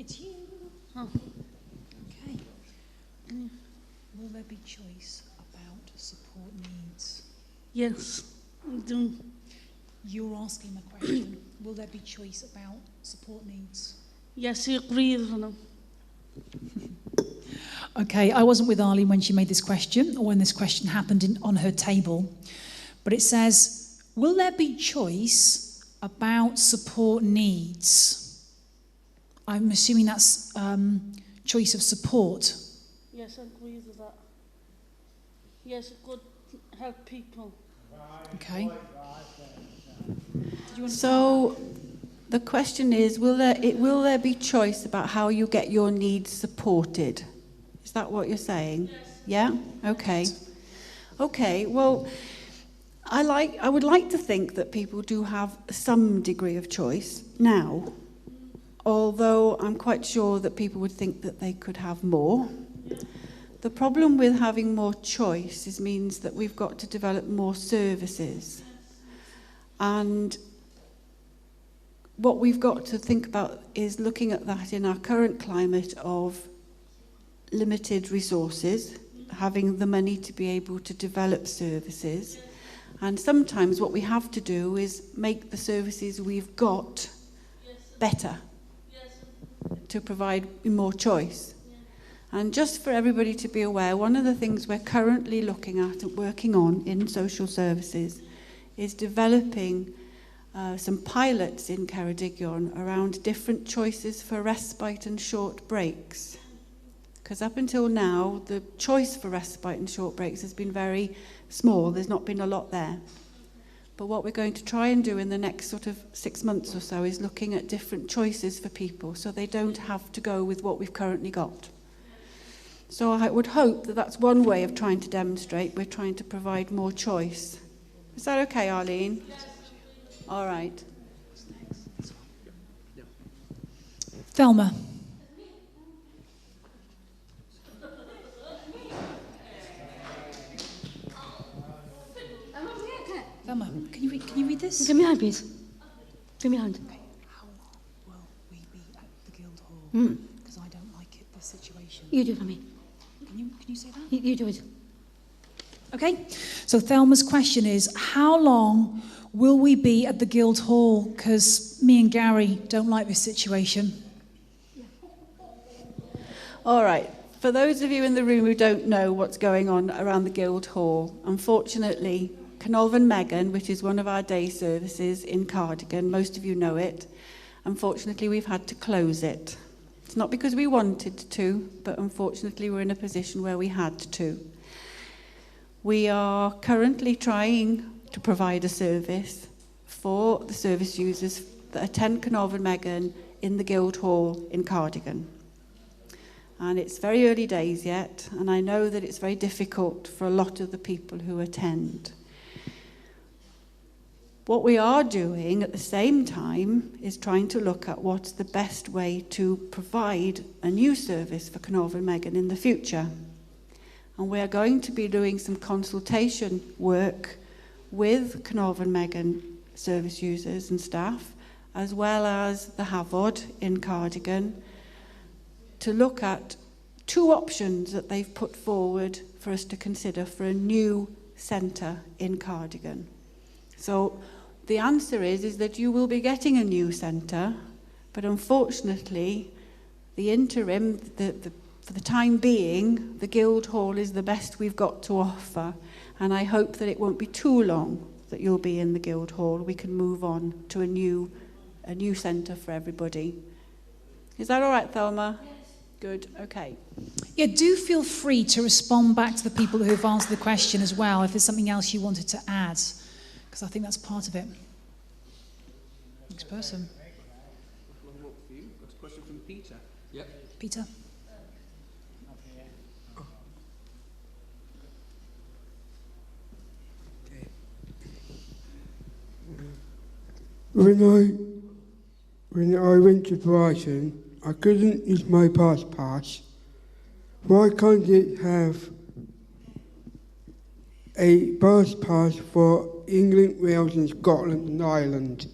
it's you. Oh. Okay. Will there be choice about support needs? Yes, I do. You're asking the question. Will there be choice about support needs? Yes, I agree with them. Okay, I wasn't with Arlene when she made this question, or when this question happened on her table. But it says, will there be choice about support needs? I'm assuming that's choice of support. Yes, I agree with that. Yes, it could help people. Okay. So the question is, will there be choice about how you get your needs supported? Is that what you're saying? Yes. Yeah? Okay. Okay, well, I would like to think that people do have some degree of choice now, although I'm quite sure that people would think that they could have more. The problem with having more choice means that we've got to develop more services. And what we've got to think about is looking at that in our current climate of limited resources, having the money to be able to develop services. And sometimes what we have to do is make the services we've got better to provide more choice. And just for everybody to be aware, one of the things we're currently looking at and working on in social services is developing some pilots in Ceredigion around different choices for respite and short breaks. Because up until now, the choice for respite and short breaks has been very small. There's not been a lot there. But what we're going to try and do in the next sort of 6 months or so is looking at different choices for people so they don't have to go with what we've currently got. So I would hope that that's one way of trying to demonstrate we're trying to provide more choice. Is that okay, Arlene? Yes. All right. Thelma. Thelma, can you read this? Give me a hand, please. Give me a hand. Okay. How long will we be at the Guildhall? Because I don't like it, this situation. You do it for me. Can you say that? You do it. Okay. So Thelma's question is, how long will we be at the Guildhall? Because me and Gary don't like this situation. All right. For those of you in the room who don't know what's going on around the Guildhall, unfortunately, Canolfan Megan, which is one of our day services in Cardigan, most of you know it, unfortunately we've had to close it. It's not because we wanted to, but unfortunately we're in a position where we had to. We are currently trying to provide a service for the service users that attend Canolfan Megan in the Guildhall in Cardigan. And it's very early days yet, and I know that it's very difficult for a lot of the people who attend. What we are doing at the same time is trying to look at what's the best way to provide a new service for Canolfan Megan in the future. And we are going to be doing some consultation work with Canolfan Megan service users and staff, as well as the Hafod in Cardigan, to look at two options that they've put forward for us to consider for a new centre in Cardigan. So the answer is that you will be getting a new centre, but unfortunately, the interim, for the time being, the Guildhall is the best we've got to offer, and I hope that it won't be too long that you'll be in the Guildhall. We can move on to a new centre for everybody. Is that all right, Thelma? Yes. Good, okay. Yeah, do feel free to respond back to the people who have answered the question as well, if there's something else you wanted to add, because I think that's part of it. Next person. Got a question from Peter. Yep. Peter. When I went to Brighton, I couldn't use my bus pass. Why can't it have a bus pass for England, Wales and Scotland and Ireland?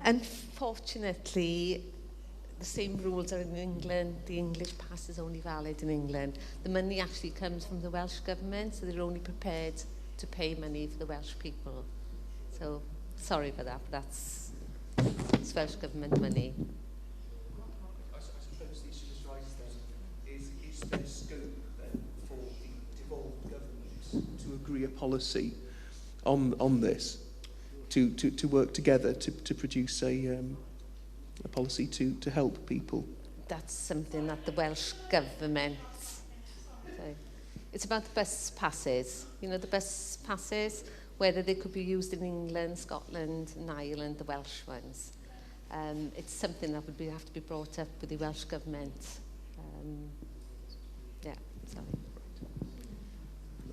Unfortunately, the same rules are in England. The English pass is only valid in England. The money actually comes from the Welsh government, so they're only prepared to pay money for the Welsh people. So, sorry for that, but it's Welsh government money. I suppose the issue that's raised then is there scope then for the devolved government to agree a policy on this, to work together to produce a policy to help people? That's something that the Welsh government... So it's about the bus passes. You know, the bus passes, whether they could be used in England, Scotland and Ireland, the Welsh ones. It's something that would have to be brought up with the Welsh government. Yeah, sorry.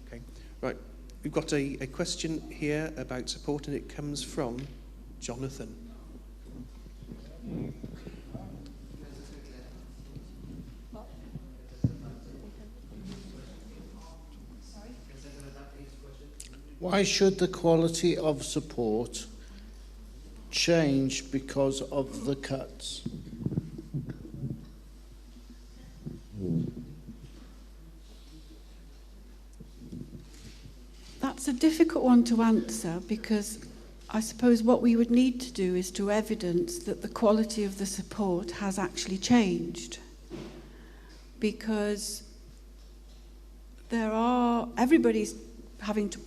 Okay, right. We've got a question here about support, and it comes from Jonathan. Why should the quality of support change because of the cuts? That's a difficult one to answer, because I suppose what we would need to do is to evidence that the quality of the support has actually changed. Because everybody's having to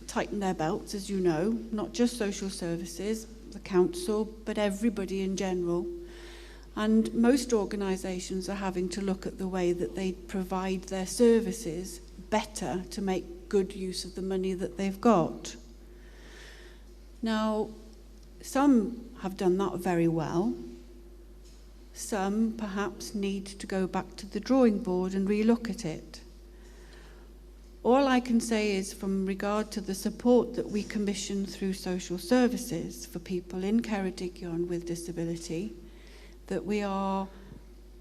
tighten their belts, as you know, not just social services, the council, but everybody in general. And most organisations are having to look at the way that they provide their services better to make good use of the money that they've got. Now, some have done that very well. Some perhaps need to go back to the drawing board and relook at it. All I can say is, from regard to the support that we commission through social services for people in Ceredigion with disability, that we are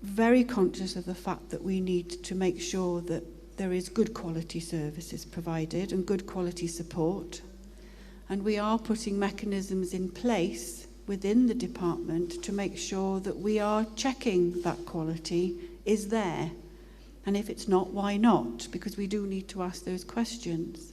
very conscious of the fact that we need to make sure that there is good quality services provided and good quality support. And we are putting mechanisms in place within the department to make sure that we are checking that quality is there. And if it's not, why not? Because we do need to ask those questions.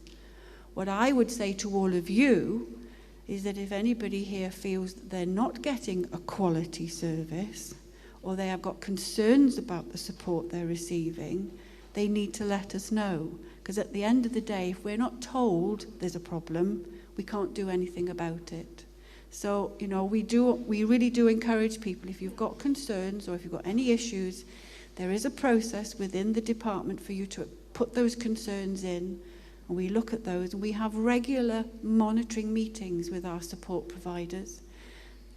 What I would say to all of you is that if anybody here feels that they're not getting a quality service, or they have got concerns about the support they're receiving, they need to let us know. Because at the end of the day, if we're not told there's a problem, we can't do anything about it. So, you know, we really do encourage people, if you've got concerns or if you've got any issues, there is a process within the department for you to put those concerns in, and we look at those, and we have regular monitoring meetings with our support providers,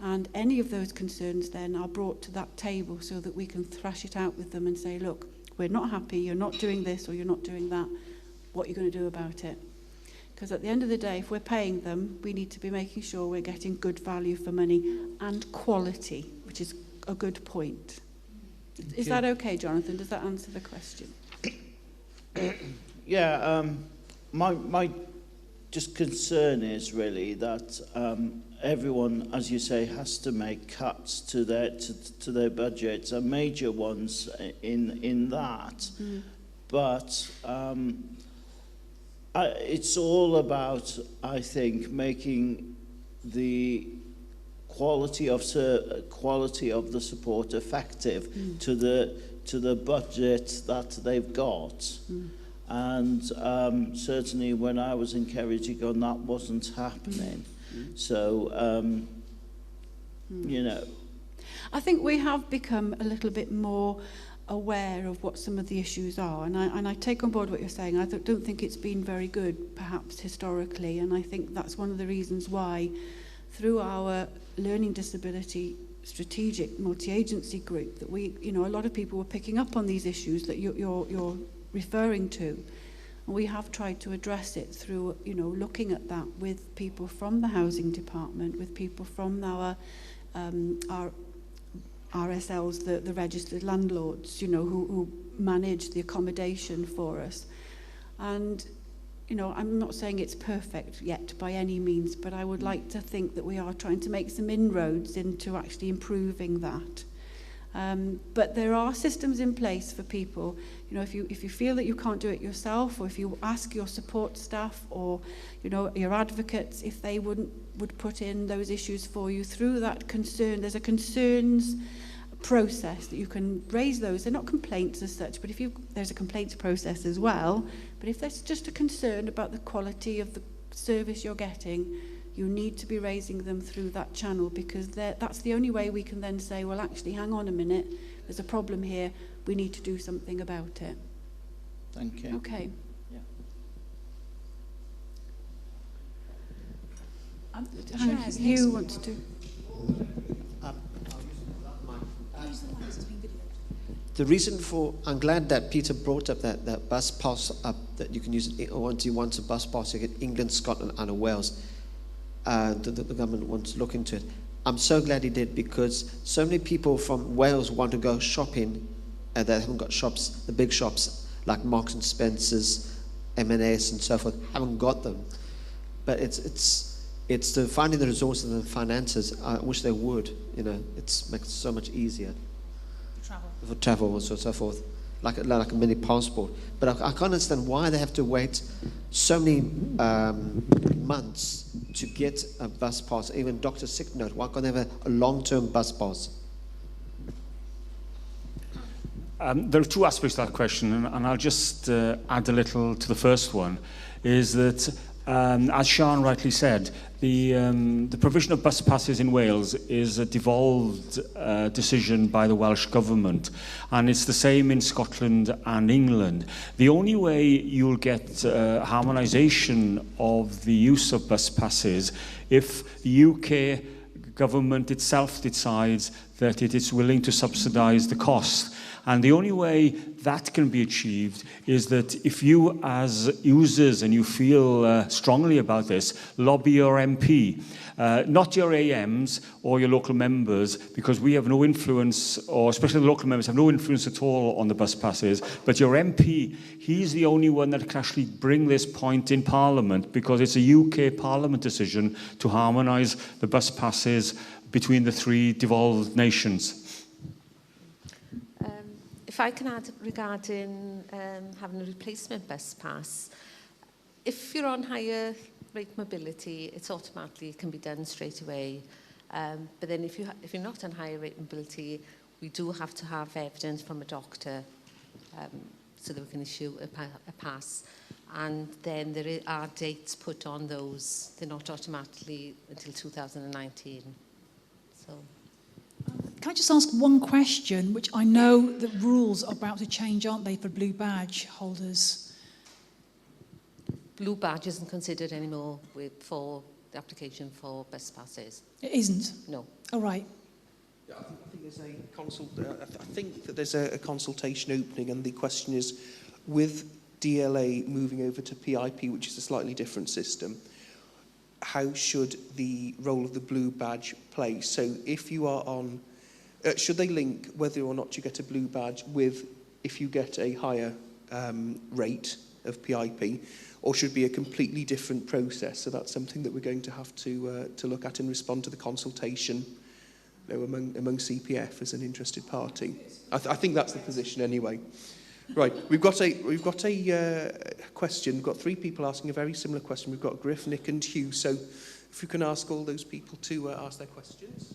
and any of those concerns then are brought to that table so that we can thrash it out with them and say, look, we're not happy, you're not doing this or you're not doing that, what are you going to do about it? Because at the end of the day, if we're paying them, we need to be making sure we're getting good value for money and quality, which is a good point. Is that okay, Jonathan? Does that answer the question? Yeah, my just concern is really that everyone, as you say, has to make cuts to their budgets, and major ones in that. But it's all about, I think, making the quality of the support effective to the budget that they've got. And certainly when I was in Ceredigion, that wasn't happening. So, you know. I think we have become a little bit more aware of what some of the issues are, and I take on board what you're saying. I don't think it's been very good, perhaps, historically, and I think that's one of the reasons why, through our learning disability strategic multi-agency group, that we, you know, a lot of people were picking up on these issues that you're referring to. And we have tried to address it through, you know, looking at that with people from the housing department, with people from our RSLs, the registered landlords, you know, who manage the accommodation for us. And, you know, I'm not saying it's perfect yet by any means, but I would like to think that we are trying to make some inroads into actually improving that. But there are systems in place for people. You know, if you feel that you can't do it yourself, or if you ask your support staff or, you know, your advocates if they would put in those issues for you through that concern. There's a concerns process that you can raise those. They're not complaints as such, but there's a complaints process as well. But if there's just a concern about the quality of the service you're getting, you need to be raising them through that channel, because that's the only way we can then say, well, actually, hang on a minute, there's a problem here, we need to do something about it. Thank you. Okay. Hugh wants to. The reason I'm glad that Peter brought up that bus pass up, that you can use it once you want a bus pass, you get England, Scotland and Wales. The government wants to look into it. I'm so glad he did, because so many people from Wales want to go shopping and they haven't got shops, the big shops like Marks and Spencer's, M&S and so forth, haven't got them. But it's the finding the resources and the finances. I wish they would, you know, it makes it so much easier. For travel and so forth, like a mini passport. But I can't understand why they have to wait so many months to get a bus pass, even doctor's sick note. Why can't they have a long-term bus pass? There are two aspects to that question, and I'll just add a little to the first one, is that as Sian rightly said, the provision of bus passes in Wales is a devolved decision by the Welsh Government, and it's the same in Scotland and England. The only way you'll get harmonisation of the use of bus passes if the UK government itself decides that it is willing to subsidise the cost. And the only way that can be achieved is that if you as users, and you feel strongly about this, lobby your MP, not your AMs or your local members, because we have no influence, or especially the local members have no influence at all on the bus passes, but your MP, he's the only one that can actually bring this point in Parliament, because it's a UK Parliament decision to harmonise the bus passes between the three devolved nations. If I can add regarding having a replacement bus pass, if you're on higher rate mobility, it's automatically can be done straight away. But then if you're not on higher rate mobility, we do have to have evidence from a doctor so that we can issue a pass. And then there are dates put on those. They're not automatically until 2019. So. Can I just ask one question, which I know the rules are about to change, aren't they, for blue badge holders? Blue badge isn't considered anymore for the application for bus passes. It isn't? No. Oh, right. Yeah, I think that there's a consultation opening, and the question is, with DLA moving over to PIP, which is a slightly different system, how should the role of the blue badge play? So if you are on, should they link whether or not you get a blue badge with if you get a higher rate of PIP, or should be a completely different process? So that's something that we're going to have to look at and respond to the consultation, you know, among CPF as an interested party. I think that's the position anyway. Right, we've got a question. We've got three people asking a very similar question. We've got Griff, Nick and Hugh. So if you can ask all those people to ask their questions.